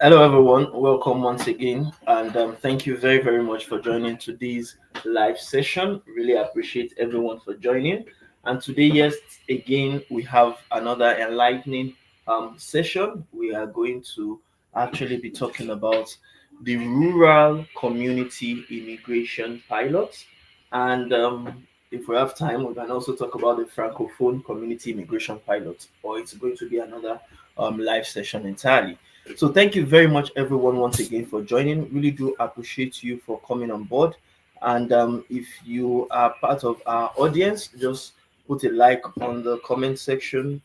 Hello, everyone. Welcome once again, and thank you very, very much for joining today's live session. Really appreciate everyone for joining. And today, yes, again, we have another enlightening session. We are going to actually be talking about the rural community immigration pilots, and if we have time, we can also talk about the francophone community immigration pilot, or it's going to be another live session entirely. So thank you very much, everyone, once again for joining. Really do appreciate you for coming on board. And if you are part of our audience, just put a like on the comment section.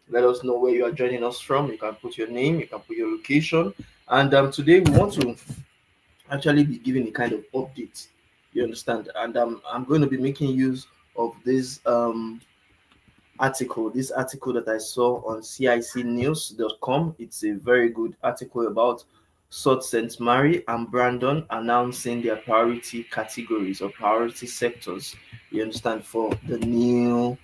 Let us know where you are joining us from. You can put your name, you can put your location. And today we want to actually be giving a kind of update. You understand? And I'm going to be making use of this article that I saw on cicnews.com. It's a very good article about Sault Ste. Marie and Brandon announcing their priority categories or priority sectors, you understand, for the new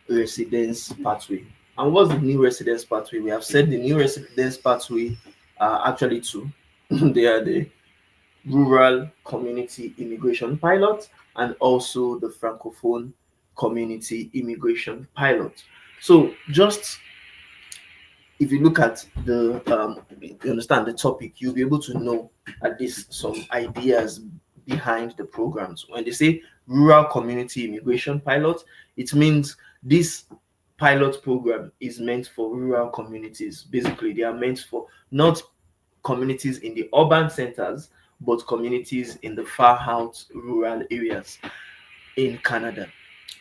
residence pathway. And what's the new residence pathway? We have said the new residence pathway are actually two. They are the rural community immigration pilot and also the francophone community immigration pilot. So just if you look at you understand the topic, you'll be able to know at least some ideas behind the programs. When they say rural community immigration pilot, it means this pilot program is meant for rural communities. Basically, they are meant for not communities in the urban centers, but communities in the far out rural areas in Canada.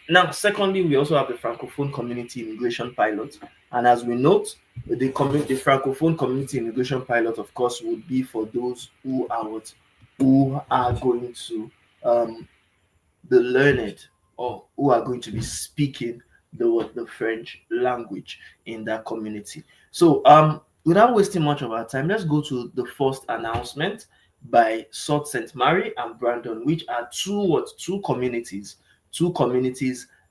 Now, secondly, we also have the Francophone Community Immigration Pilot. And as we note, the Francophone Community Immigration Pilot, of course, would be for those who are going to the learned or who are going to be speaking the French language in that community. So without wasting much of our time, let's go to the first announcement by Sault Ste. Marie and Brandon, which are two communities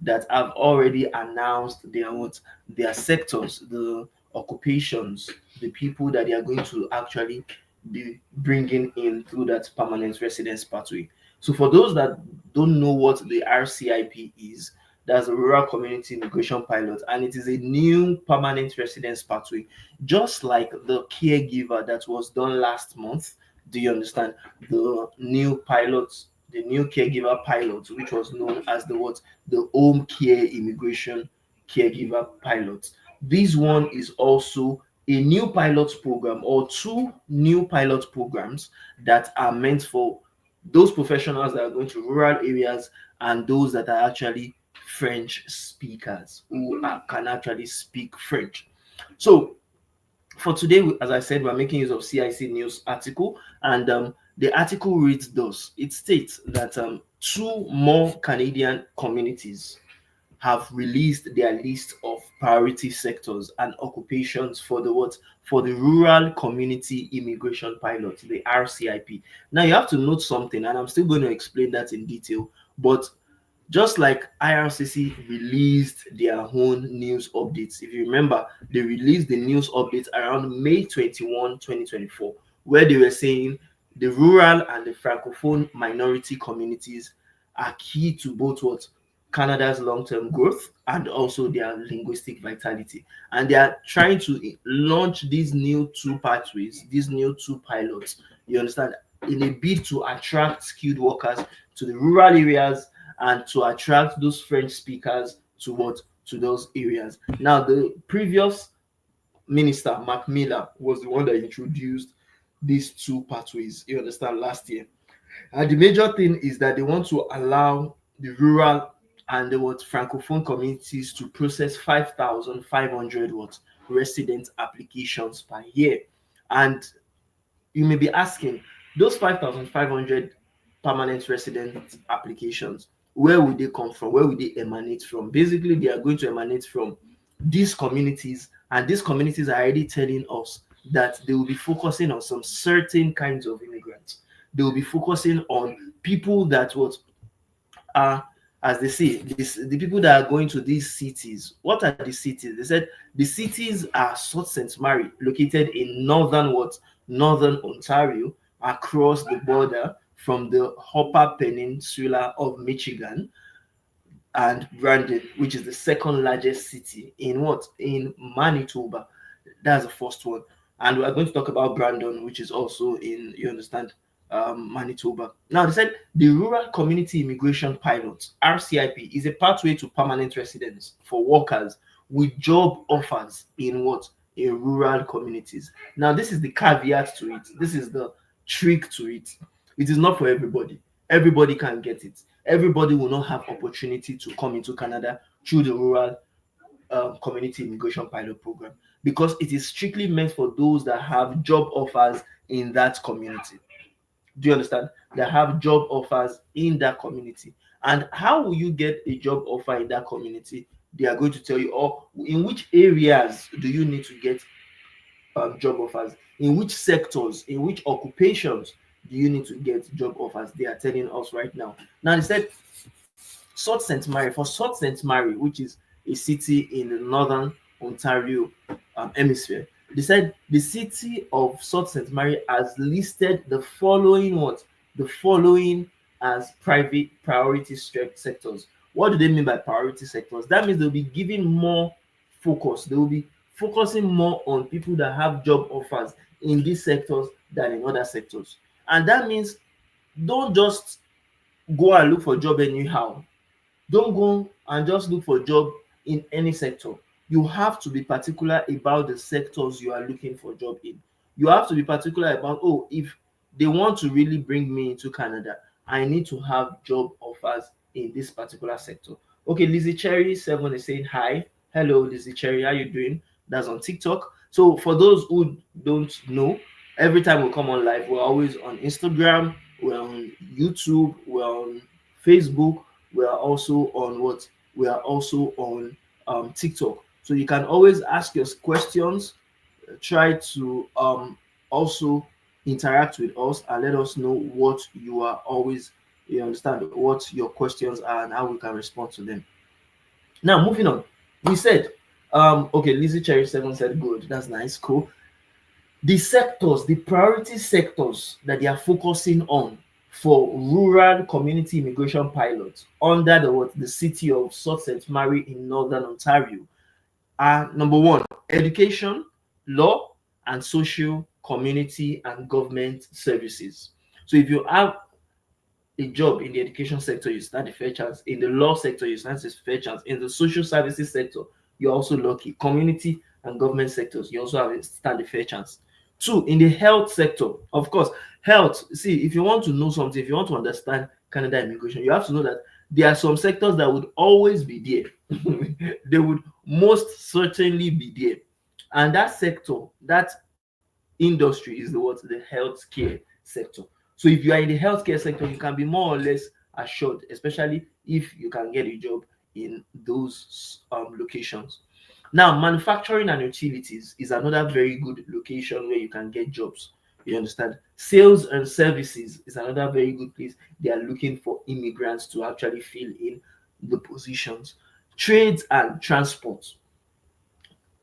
that have already announced their sectors, the occupations, the people that they are going to actually be bringing in through that permanent residence pathway. So for those that don't know what the RCIP is, that's a Rural Community Immigration Pilot, and it is a new permanent residence pathway, just like the caregiver that was done last month. Do you understand? The new pilots, the new caregiver pilot, which was known as the home care immigration caregiver pilot. This one is also a new pilot program or two new pilot programs that are meant for those professionals that are going to rural areas and those that are actually French speakers can actually speak French. So for today, as I said, we're making use of CIC News article, and the article reads thus. It states that two more Canadian communities have released their list of priority sectors and occupations for the rural community immigration pilot, the RCIP. Now you have to note something, and I'm still going to explain that in detail, but just like IRCC released their own news updates. If you remember, they released the news updates around May 21, 2024, where they were saying the rural and the francophone minority communities are key to both what Canada's long-term growth and also their linguistic vitality. And they are trying to launch these new two pathways, these new two pilots, you understand, in a bid to attract skilled workers to the rural areas and to attract those French speakers to those areas. Now, the previous minister, Mark Miller, was the one that introduced these two pathways, you understand, last year. And the major thing is that they want to allow the rural and the francophone communities to process 5,500 resident applications per year. And you may be asking, those 5,500 permanent resident applications, where would they come from? Where would they emanate from? Basically, they are going to emanate from these communities, and these communities are already telling us that they will be focusing on some certain kinds of immigrants. They will be focusing on people that are as they say, the people that are going to these cities. What are the cities? They said the cities are Sault Ste. Marie, located in northern Ontario, across the border from the Upper Peninsula of Michigan, and Brandon, which is the second largest city in Manitoba. That's the first one. And we are going to talk about Brandon, which is also in, you understand, Manitoba. Now, they said the Rural Community Immigration Pilot, RCIP, is a pathway to permanent residence for workers with job offers in rural communities. Now, this is the caveat to it. This is the trick to it. It is not for everybody. Everybody can get it. Everybody will not have opportunity to come into Canada through the Rural Community Immigration Pilot Program, because it is strictly meant for those that have job offers in that community. Do you understand? That have job offers in that community. And how will you get a job offer in that community? They are going to tell you, oh, in which areas do you need to get job offers? In which sectors, in which occupations do you need to get job offers? They are telling us right now. Now, they said Sault Ste. Marie, which is a city in the northern Ontario hemisphere, they said the city of Sault Ste. Marie has listed the following as private priority sectors. What do they mean by priority sectors? That means they'll be giving more focus. They will be focusing more on people that have job offers in these sectors than in other sectors. And that means don't just go and look for job anyhow. Don't go and just look for job in any sector. You have to be particular about the sectors you are looking for job in. You have to be particular about, oh, if they want to really bring me into Canada, I need to have job offers in this particular sector. Okay, Lizzie Cherry 7 is saying hi. Hello, Lizzie Cherry, how you doing? That's on TikTok. So for those who don't know, every time we come on live, we're always on Instagram, we're on YouTube, we're on Facebook, we are also on TikTok. So you can always ask your questions, try to also interact with us and let us know what you understand what your questions are and how we can respond to them. Now, moving on, we said okay, Lizzie Cherry 7 said good, that's nice, cool. The priority sectors that they are focusing on for rural community immigration pilots under the city of Sault Ste. Marie in northern Ontario are: number one, education, law, and social, community, and government services. So if you have a job in the education sector, you stand a fair chance. In the law sector, you stand a fair chance. In the social services sector, you're also lucky. Community and government sectors, you also stand a fair chance. Two, in the health sector, of course, health. See, if you want to know something, if you want to understand Canada immigration, you have to know that there are some sectors that would always be there. They would most certainly be there. And that sector, that industry is the healthcare sector. So if you are in the healthcare sector, you can be more or less assured, especially if you can get a job in those locations. Now, manufacturing and utilities is another very good location where you can get jobs. You understand? Sales and services is another very good place. They are looking for immigrants to actually fill in the positions. Trades and transport.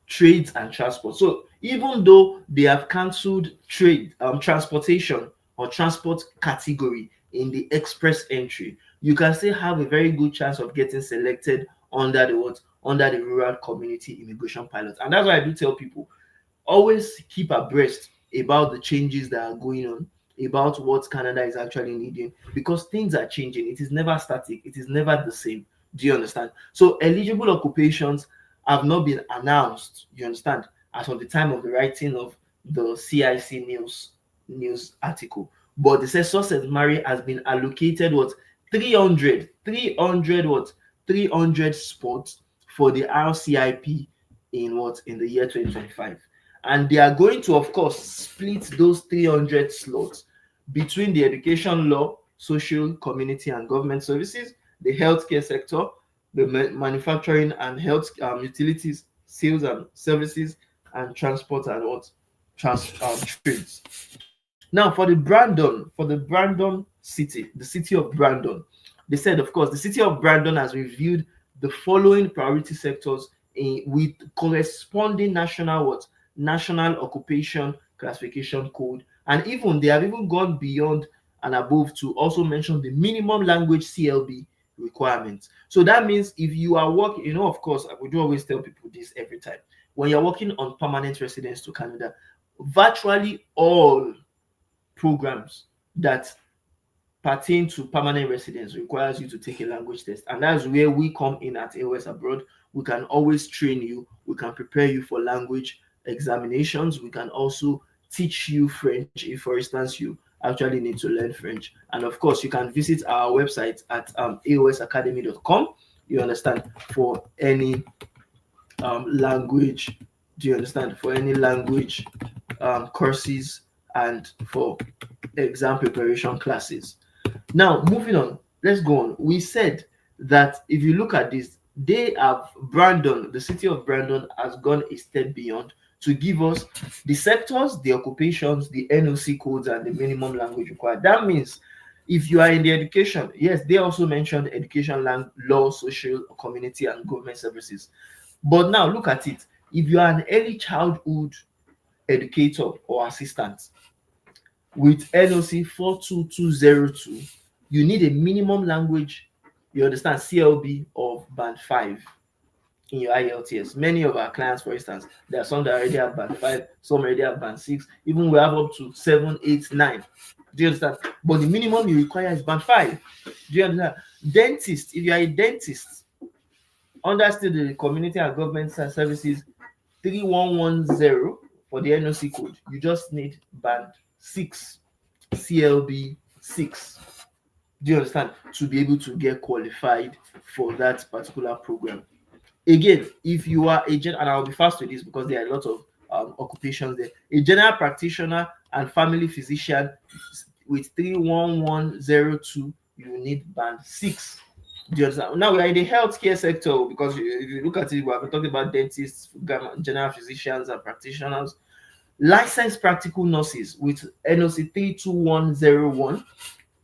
So even though they have cancelled transportation or transport category in the express entry, you can still have a very good chance of getting selected under the rural community immigration pilot. And that's why I do tell people, always keep abreast about the changes that are going on, about what Canada is actually needing, because things are changing. It is never static, it is never the same. Do you understand? So eligible occupations have not been announced, you understand, as of the time of the writing of the CIC news article. But the Sault Ste. Marie has been allocated 300 spots for the RCIP in the year 2025. And they are going to, of course, split those 300 slots between the education, law, social, community, and government services, the healthcare sector, the manufacturing and health utilities, sales and services, and transport and trades. Now, for the Brandon city, the city of Brandon, they said, of course, the city of Brandon has reviewed the following priority sectors with corresponding national occupation classification code, and even they have even gone beyond and above to also mention the minimum language CLB requirements. So that means if you are working, of course, we do always tell people this every time. When you're working on permanent residence to Canada, virtually all programs that pertain to permanent residence requires you to take a language test, and that's where we come in at A.O.S Abroad. We can always train you, we can prepare you for language examinations, we can also teach you French if, for instance, you actually need to learn French. And of course, you can visit our website at aosacademy.com, you understand, for any language, do you understand, for any language courses and for exam preparation classes. Now, moving on, let's go on. We said that if you look at this, the city of Brandon has gone a step beyond to give us the sectors, the occupations, the NOC codes, and the minimum language required. That means if you are in the education, yes, they also mentioned education, law, social, community, and government services. But now look at it. If you are an early childhood educator or assistant with NOC 42202, you need a minimum language, you understand, CLB of band 5 in your IELTS. Many of our clients, for instance, there are some that already have band 5, some already have band 6, even we have up to 7, 8, 9. Do you understand? But the minimum you require is band 5. Do you understand? Dentist, if you are a dentist, under still the community and government services 3110 for the NOC code, you just need band 6, CLB 6. Do you understand? To be able to get qualified for that particular program. Again, if you are a and I'll be fast with this because there are a lot of occupations there. A general practitioner and family physician with 31102, you need band 6. Do you understand? Now we are in the healthcare sector because if you look at it, we have been talking about dentists, general physicians, and practitioners. Licensed practical nurses with NOC 32101,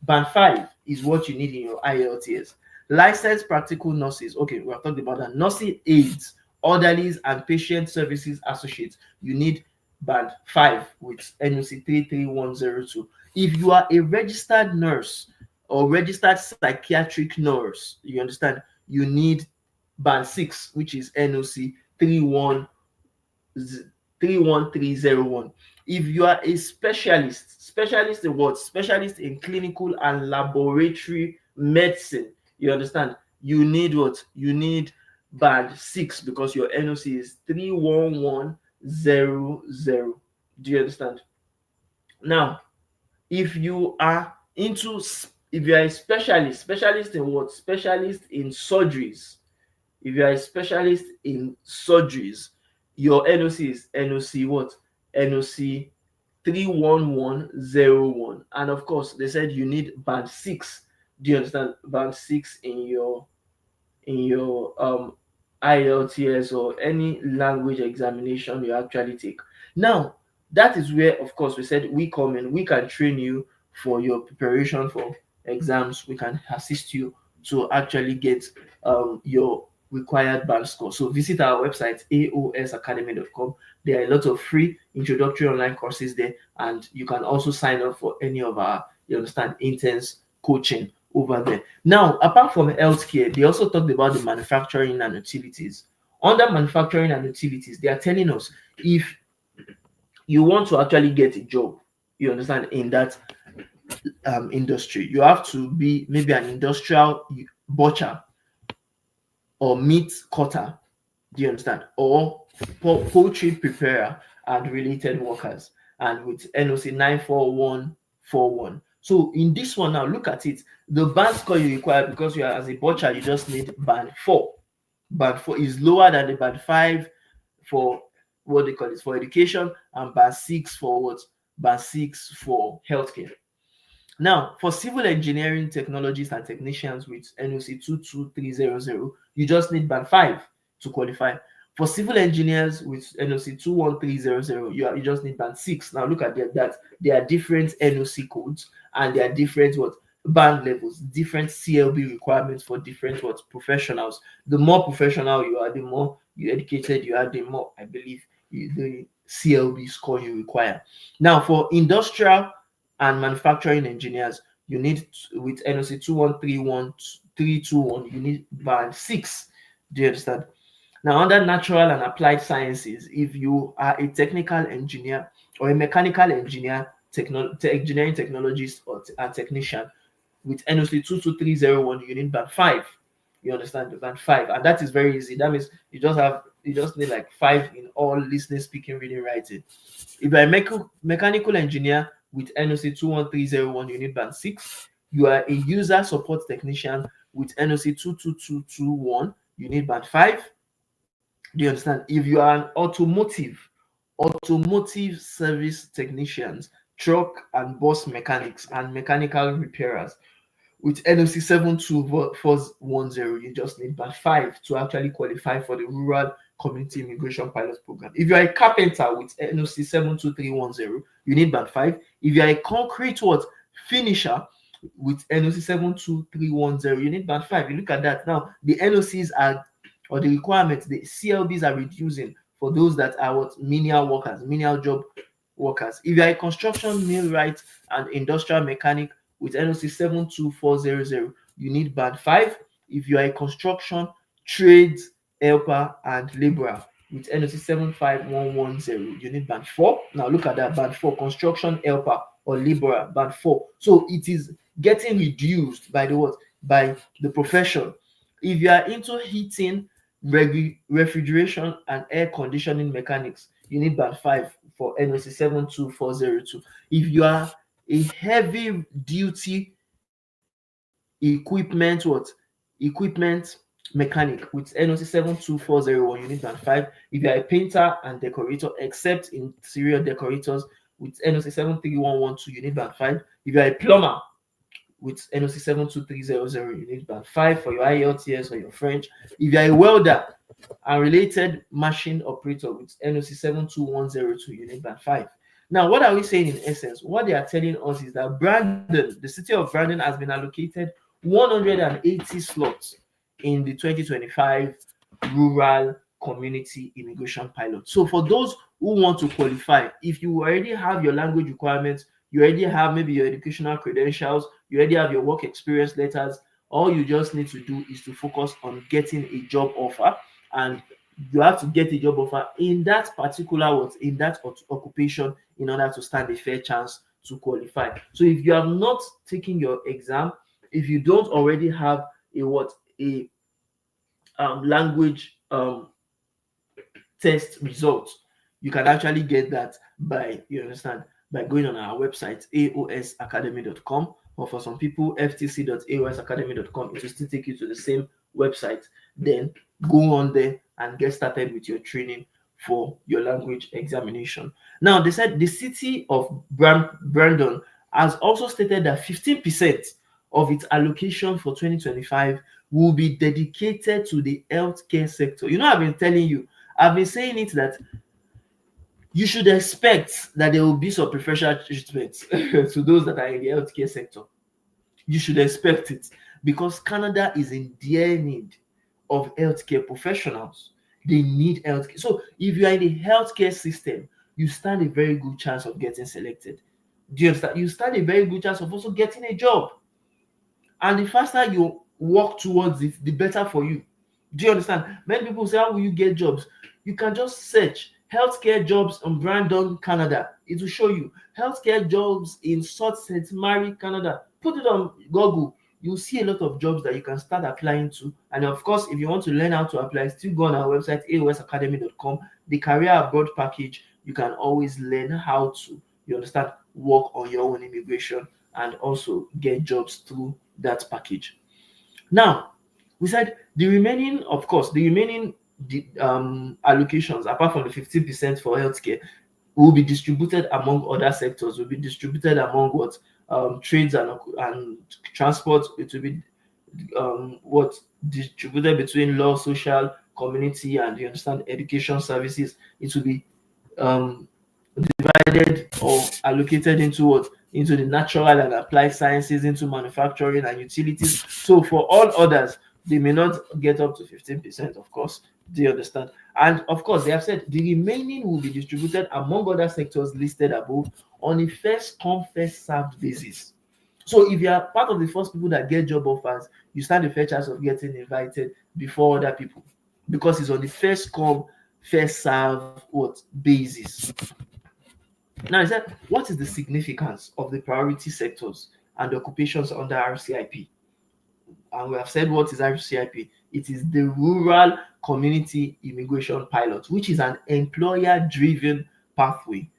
band 5 is what you need in your IELTS. Licensed practical nurses, okay, we have talked about that. Nursing aides, orderlies, and patient services associates, you need band 5 with NOC 33102. If you are a registered nurse or registered psychiatric nurse, you understand, you need band 6, which is NOC 31301. If you are a specialist in what? Specialist in clinical and laboratory medicine, you understand, you need what? You need band 6 because your NOC is 31100. Do you understand? Now, if you are a specialist in what? Specialist in surgeries. If you are a specialist in surgeries, your NOC is NOC what? NOC 31101. And of course, they said you need band 6. Do you understand? Band 6 in your IELTS or any language examination you actually take. Now, that is where, of course, we said we come in. We can train you for your preparation for exams. We can assist you to actually get your required band score. So visit our website, aosacademy.com. There are a lot of free introductory online courses there, and you can also sign up for any of our, you understand, intense coaching over there. Now, apart from healthcare, they also talked about the manufacturing and utilities. Under manufacturing and utilities, they are telling us if you want to actually get a job, you understand, in that industry, you have to be maybe an industrial butcher or meat cutter, do you understand, or poultry preparer and related workers, and with NOC 94141. So in this one now, look at it. The band score you require, because you are as a butcher, you just need band 4. Band 4 is lower than the band 5 for what they call it for education, and band 6 for what? Band 6 for healthcare. Now, for civil engineering technologists and technicians with NOC 22300, you just need band 5 to qualify. For civil engineers with NOC 21300, you just need band 6. Now look at that. There are different NOC codes and there are different band levels, different CLB requirements for different what professionals. The more professional you are, the more you educated you are, the more I believe the CLB score you require. Now, for industrial and manufacturing engineers, you need with NOC 2131321, you need band 6. Do you understand? Now, under natural and applied sciences, if you are a technical engineer or a mechanical engineer, engineering technologist or a technician, with NOC 22301, you need band 5. You understand, the band 5, and that is very easy. That means you just need like 5 in all listening, speaking, reading, writing. If you're a mechanical engineer with NOC 21301, you need band 6. You are a user support technician with NOC 22221, you need band 5. Do you understand? If you are an automotive service technicians, truck and bus mechanics, and mechanical repairers, with NOC 72410, you just need band 5 to actually qualify for the Rural Community Immigration Pilot Program. If you are a carpenter with NOC 72310, you need band 5. If you are a concrete finisher with NOC 72310, you need band 5. You look at that now, the NOCs are, or the requirements, the CLBs are reducing for those that are menial workers, menial job workers. If you are a construction millwright and industrial mechanic with NOC 72400, you need band 5. If you are a construction trades helper and laborer with NOC 75110, you need band 4. Now look at that, band 4, construction helper or laborer, band 4. So it is getting reduced by the what? By the profession. If you are into heating, refrigeration and air conditioning mechanics, you need band 5 for NOC 72402. If you are a heavy duty equipment mechanic with NOC 72401, you need band 5. If you are a painter and decorator, except interior decorators, with NOC 73112, you need band 5. If you are a plumber with NOC 72300, you need band 5 for your IELTS or your French. If you are a welder and related machine operator with NOC 72102, you need band 5. Now, what are we saying in essence? What they are telling us is that Brandon, the city of Brandon, has been allocated 180 slots in the 2025 Rural Community Immigration Pilot. So for those who want to qualify, if you already have your language requirements, you already have maybe your educational credentials, you already have your work experience letters, all you just need to do is to focus on getting a job offer, and you have to get a job offer in that particular in that occupation in order to stand a fair chance to qualify. So if you have not taken your exam, if you don't already have a language test result, you can actually get that by, you understand, by going on our website aosacademy.com, or for some people ftc.aosacademy.com. It will still take you to the same website. Then go on there and get started with your training for your language examination. Now, they said the city of Brandon has also stated that 15% of its allocation for 2025 will be dedicated to the healthcare sector. You know, I've been saying it, that you should expect that there will be some preferential treatment to those that are in the healthcare sector. You should expect it, because Canada is in dear need of healthcare professionals. They need healthcare. So if you are in the healthcare system, you stand a very good chance of getting selected. Do you understand? You stand a very good chance of also getting a job. And the faster you work towards it, the better for you. Do you understand? Many people say, how will you get jobs? You can just search healthcare jobs in Brandon, Canada. It will show you healthcare jobs in Sault Ste. Marie, Canada. Put it on Google. You'll see a lot of jobs that you can start applying to. And of course, if you want to learn how to apply, still go on our website, aosacademy.com. The career abroad package, you can always learn how to, you understand, work on your own immigration and also get jobs through that package. Now, we said the remaining allocations, apart from the 15% for healthcare, will be distributed among other sectors, will be distributed among trades and transport. It will be distributed between law, social, community, and, you understand, education services. It will be divided or allocated into into the natural and applied sciences, into manufacturing and utilities. So for all others, they may not get up to 15%, of course. Do you understand? And of course, they have said the remaining will be distributed among other sectors listed above on a first come, first served basis. So if you are part of the first people that get job offers, you stand a fair chance of getting invited before other people, because it's on the first come, first serve what basis. Now, he said, what is the significance of the priority sectors and occupations under RCIP? And we have said, what is RCIP? It is the Rural Community Immigration Pilot, which is an employer-driven pathway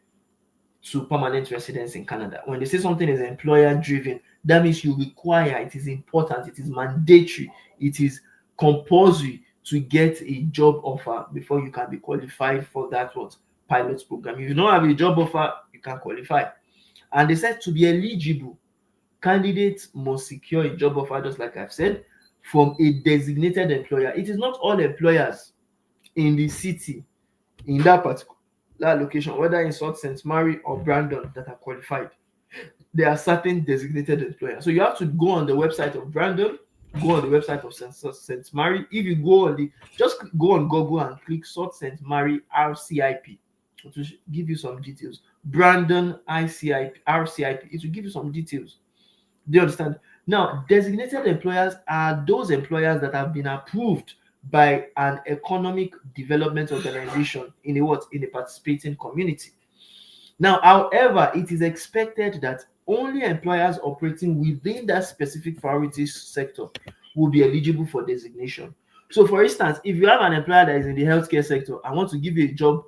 to permanent residence in Canada. When they say something is employer-driven, that means you require, it is important, it is mandatory, it is compulsory to get a job offer before you can be qualified for that what pilot program. If you don't have a job offer, you can qualify. And they said to be eligible, candidates must secure a job offer, just like I've said, from a designated employer. It is not all employers in the city, in that particular location, whether in Sault Ste. Marie or Brandon, that are qualified. There are certain designated employers. So you have to go on the website of Brandon, go on the website of St. Mary. If you go on just go on Google and click Sault Ste. Mary RCIP. It will give you some details. Brandon ICIP, RCIP. It will give you some details. Do you understand? Now, designated employers are those employers that have been approved by an economic development organization in a participating community. Now, however, it is expected that only employers operating within that specific priority sector will be eligible for designation. So, for instance, if you have an employer that is in the healthcare sector and want to give you a job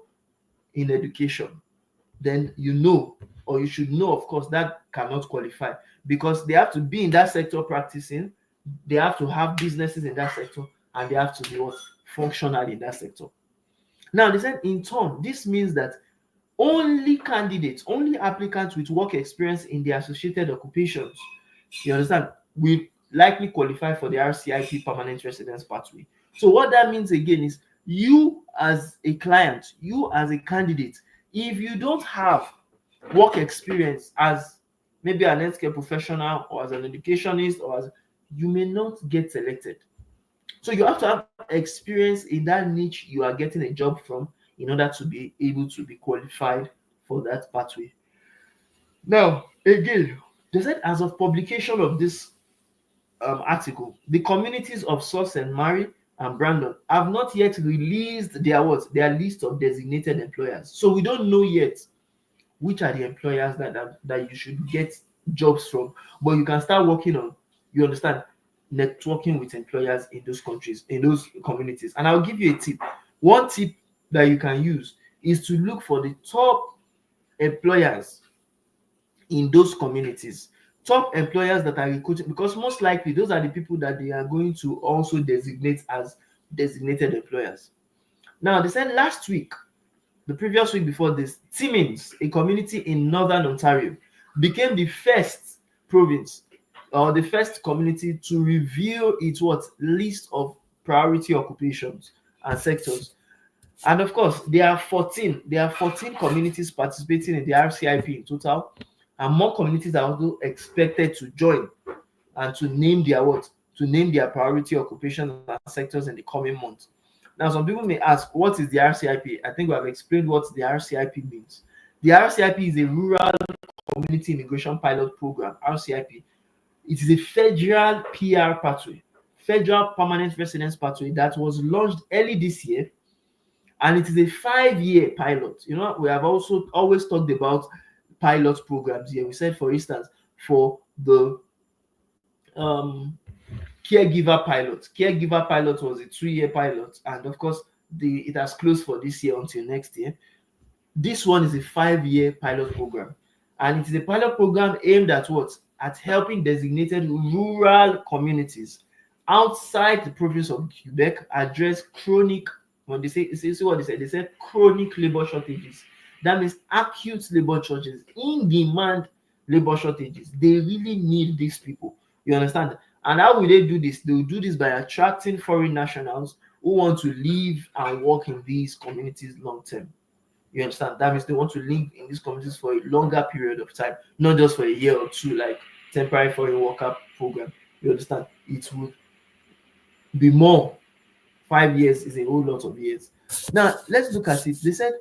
in education, then you know, or you should know, of course, that cannot qualify, because they have to be in that sector practicing, they have to have businesses in that sector, and they have to be what, functional in that sector. Now, they said in turn, this means that only candidates, only applicants with work experience in the associated occupations, you understand, will likely qualify for the RCIP permanent residence pathway. So what that means again is, you as a client, you as a candidate, if you don't have work experience as maybe an healthcare professional or as an educationist, or as, you may not get selected. So you have to have experience in that niche you are getting a job from in order to be able to be qualified for that pathway. Now, again, they said as of publication of this article, the communities of Sault and Mary and Brandon have not yet released their list of designated employers. So we don't know yet which are the employers that you should get jobs from. But you can start working on, you understand, networking with employers in those countries, in those communities. And I'll give you a tip. One tip that you can use is to look for the top employers in those communities, top employers that are recruiting, because most likely those are the people that they are going to also designate as designated employers. Now, they said last week, the previous week before this, Timmins, a community in Northern Ontario, became the first province or the first community to reveal its list of priority occupations and sectors. And of course, there are 14 communities participating in the RCIP in total, and more communities are also expected to join and to name their priority occupations and sectors in the coming months. Now, some people may ask, what is the RCIP? I think we have explained what the RCIP means. The RCIP is a Rural Community Immigration Pilot Program, RCIP. It is a federal PR pathway, federal permanent residence pathway, that was launched early this year, and it is a 5-year pilot. You know, we have also always talked about pilot programs here. We said, for instance, for the caregiver pilot was a 3-year pilot, and of course it has closed for this year until next year. This one is a 5-year pilot program, and it is a pilot program aimed at helping designated rural communities outside the province of Quebec address chronic, when they say what they said chronic labor shortages. That means acute labor shortages, in demand labor shortages. They really need these people, you understand. And how will they do this? They will do this by attracting foreign nationals who want to live and work in these communities long term. You understand? That means they want to live in these communities for a longer period of time, not just for a year or two, like temporary foreign worker program. You understand? It would be more. 5 years is a whole lot of years. Now let's look at it. They said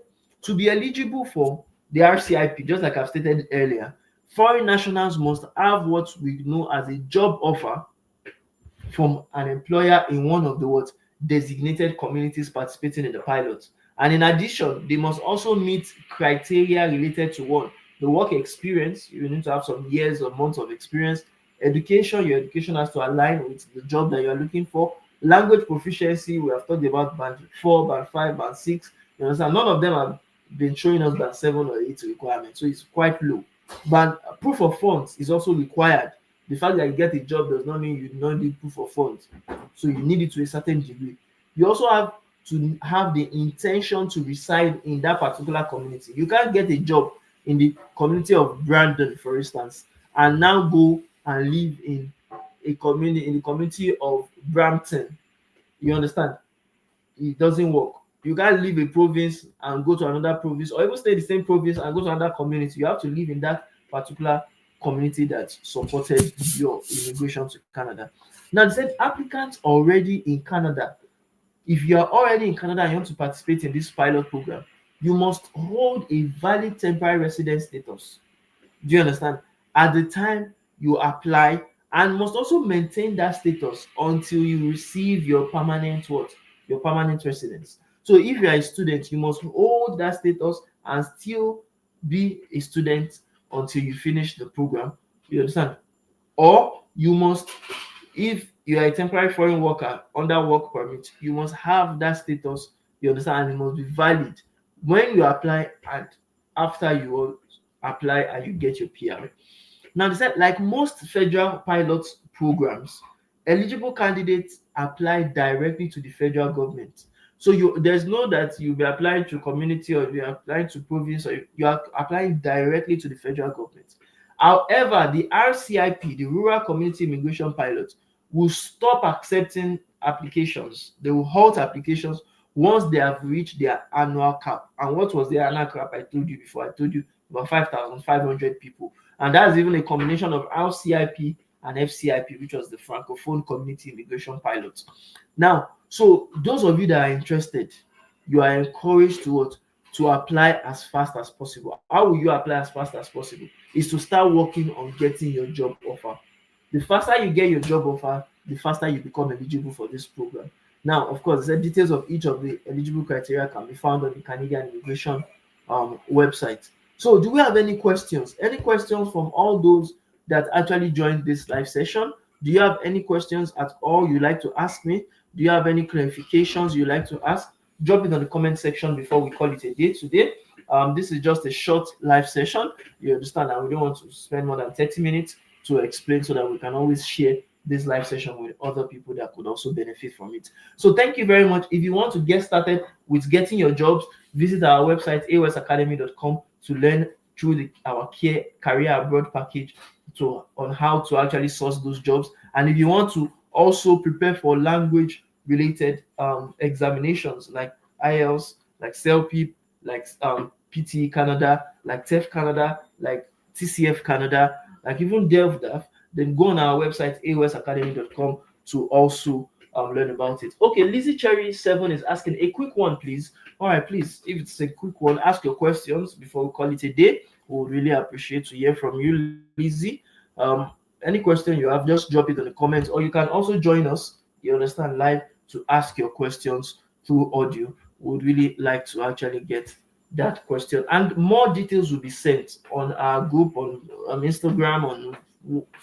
to be eligible for the RCIP, just like I've stated earlier, foreign nationals must have what we know as a job offer from an employer in one of the what designated communities participating in the pilot. And in addition, they must also meet criteria related to what the work experience. You need to have some years or months of experience. Education, your education has to align with the job that you are looking for. Language proficiency, we have talked about band 4, band 5, band 6. You understand? None of them have been showing us band 7 or 8 requirements, so it's quite low. But proof of funds is also required. The fact that you get a job does not mean you do not need proof of funds. So you need it to a certain degree. You also have to have the intention to reside in that particular community. You can't get a job in the community of Brandon, for instance, and now go and live in the community of Brampton. You understand? It doesn't work. You can't leave a province and go to another province, or even stay in the same province and go to another community. You have to live in that particular community that supported your immigration to Canada. Now, they said applicants already in Canada, if you are already in Canada and you want to participate in this pilot program, you must hold a valid temporary residence status. Do you understand? At the time you apply, and must also maintain that status until you receive your permanent what? Your permanent residence. So if you are a student, you must hold that status and still be a student until you finish the program. You understand? Or you must, if you are a temporary foreign worker under work permit, you must have that status. You understand? And it must be valid when you apply and after you apply and you get your PR. Now, they said, like most federal pilot programs, eligible candidates apply directly to the federal government. So there's no that you'll be applying to community or you're applying to province, or you are applying directly to the federal government. However, the RCIP, the Rural Community Immigration Pilot, will stop accepting applications. They will halt applications once they have reached their annual cap. And what was the annual cap? I told you before. I told you about 5,500 people. And that's even a combination of RCIP and FCIP, which was the Francophone Community Immigration Pilot. Now, so those of you that are interested, you are encouraged to what? To apply as fast as possible. How will you apply as fast as possible? Is to start working on getting your job offer. The faster you get your job offer, the faster you become eligible for this program. Now, of course, the details of each of the eligible criteria can be found on the Canadian Immigration website. So, do we have any questions? Any questions from all those that actually joined this live session? Do you have any questions at all you'd like to ask me? Do you have any clarifications you'd like to ask? Drop it on the comment section before we call it a day today. This is just a short live session. You understand that we don't want to spend more than 30 minutes to explain, so that we can always share this live session with other people that could also benefit from it. So thank you very much. If you want to get started with getting your jobs, visit our website aosacademy.com to learn through our career abroad package on how to actually source those jobs. And if you want to also prepare for language related examinations like IELTS, like CELPIP, like PTE Canada, like TEF Canada, like TCF Canada, like even DELFDAF, then go on our website aosacademy.com to also learn about it. Okay, Lizzie Cherry 7 is asking a quick one, please. All right, please, if it's a quick one, ask your questions before we call it a day. We would really appreciate to hear from you, Lizzie. Any question you have, just drop it in the comments, or you can also join us, you understand, live to ask your questions through audio. We would really like to actually get that question, and more details will be sent on our group on Instagram, on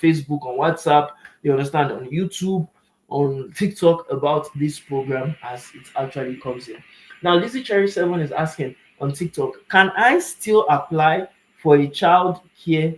Facebook, on WhatsApp, you understand, on YouTube, on TikTok about this program as it actually comes in. Now, Lizzie Cherry 7 is asking on TikTok, can I still apply for a child care?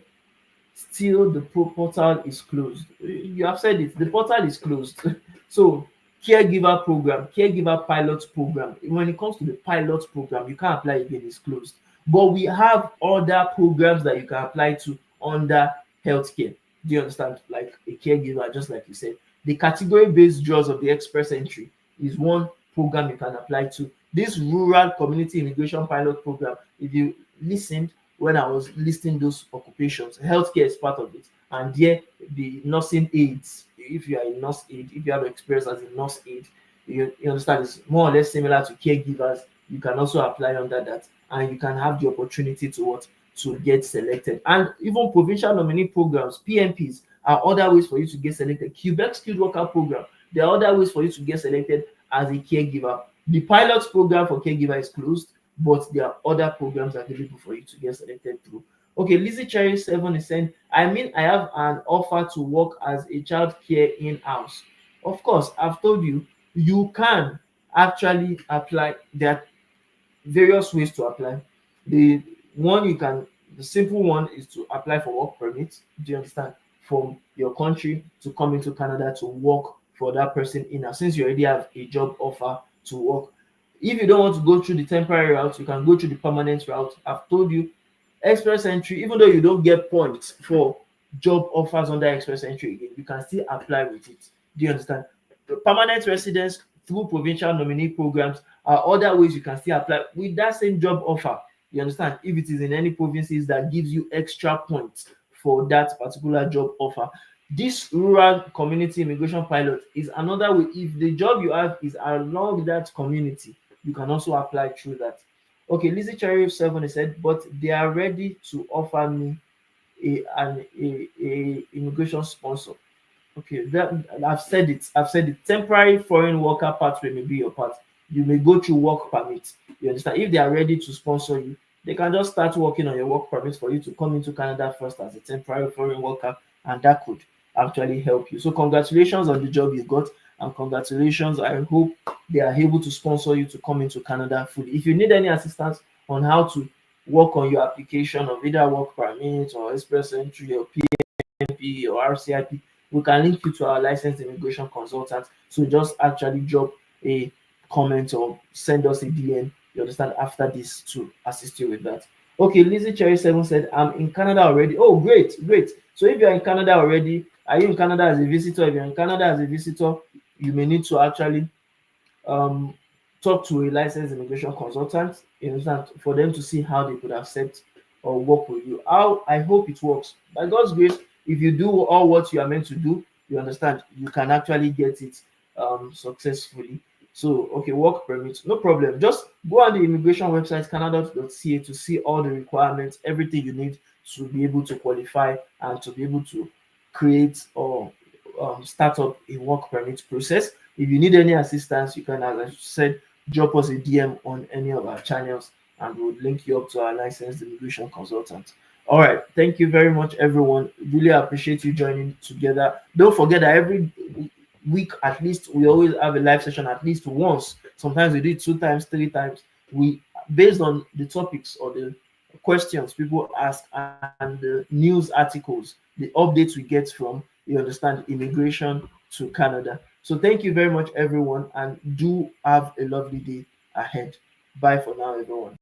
Still, the portal is closed. You have said it, the portal is closed. So, caregiver pilot program, when it comes to the pilot program, you can't apply again, it's closed. But we have other programs that you can apply to under healthcare. Do you understand? Like a caregiver, just like you said. The category based draws of the express entry is one program you can apply to. This rural community immigration pilot program, if you listened when I was listing those occupations, healthcare is part of it. And there, the nursing aides, if you are a nurse aide, if you have experience as a nurse aide, you understand it's more or less similar to caregivers. You can also apply under that, and you can have the opportunity to what, to get selected. And even provincial nominee programs, PMPs, are other ways for you to get selected. Quebec skilled worker program, there are other ways for you to get selected as a caregiver. The pilot program for caregiver is closed, but there are other programs available for you to get selected through. Okay, Lizzie Cherry 7 is saying, I mean, I have an offer to work as a child care in-house. Of course, I've told you, you can actually apply. There are various ways to apply. The one you can, the simple one is to apply for work permit. Do you understand? From your country to come into Canada to work for that person in now, since you already have a job offer to work. If you don't want to go through the temporary route, you can go through the permanent route. I've told you, express entry, even though you don't get points for job offers under express entry again, you can still apply with it. Do you understand? The permanent residence through provincial nominee programs are other ways you can still apply with that same job offer. You understand? If it is in any provinces that gives you extra points for that particular job offer. This rural community immigration pilot is another way. If the job you have is along that community, you can also apply through that. Okay, Lizzie Cherry 7 has said, but they are ready to offer me a immigration sponsor. Okay, that I've said it. I've said it. Temporary foreign worker pathway may be your path. You may go through work permit. You understand? If they are ready to sponsor you, they can just start working on your work permit for you to come into Canada first as a temporary foreign worker, and that could actually help you. So congratulations on the job you got, and congratulations. I hope they are able to sponsor you to come into Canada fully. If you need any assistance on how to work on your application of either work permit or express entry or PMP or RCIP, we can link you to our licensed immigration consultant. So just actually drop a comment or send us a DM, you understand, after this to assist you with that. Okay, Lizzie Cherry 7 said, I'm in Canada already. Oh, great, great. So if you're in Canada already, are you in Canada as a visitor? If you're in Canada as a visitor, you may need to actually um, talk to a licensed immigration consultant, you understand, for them to see how they could accept or work with you. How I hope it works. By God's grace, if you do all what you are meant to do, you understand, you can actually get it successfully. So, okay, work permit, no problem. Just go on the immigration website, canada.ca, to see all the requirements, everything you need to be able to qualify and to be able to create or start up a work permit process. If you need any assistance, you can, as I said, drop us a DM on any of our channels, and we'll link you up to our licensed immigration consultant. All right. Thank you very much, everyone. Really appreciate you joining together. Don't forget that every week, at least, we always have a live session at least once. Sometimes we do it 2 times, 3 times. We, based on the topics or the questions people ask and the news articles, the updates we get from, you understand, immigration to Canada. So thank you very much, everyone, and do have a lovely day ahead. Bye for now, everyone.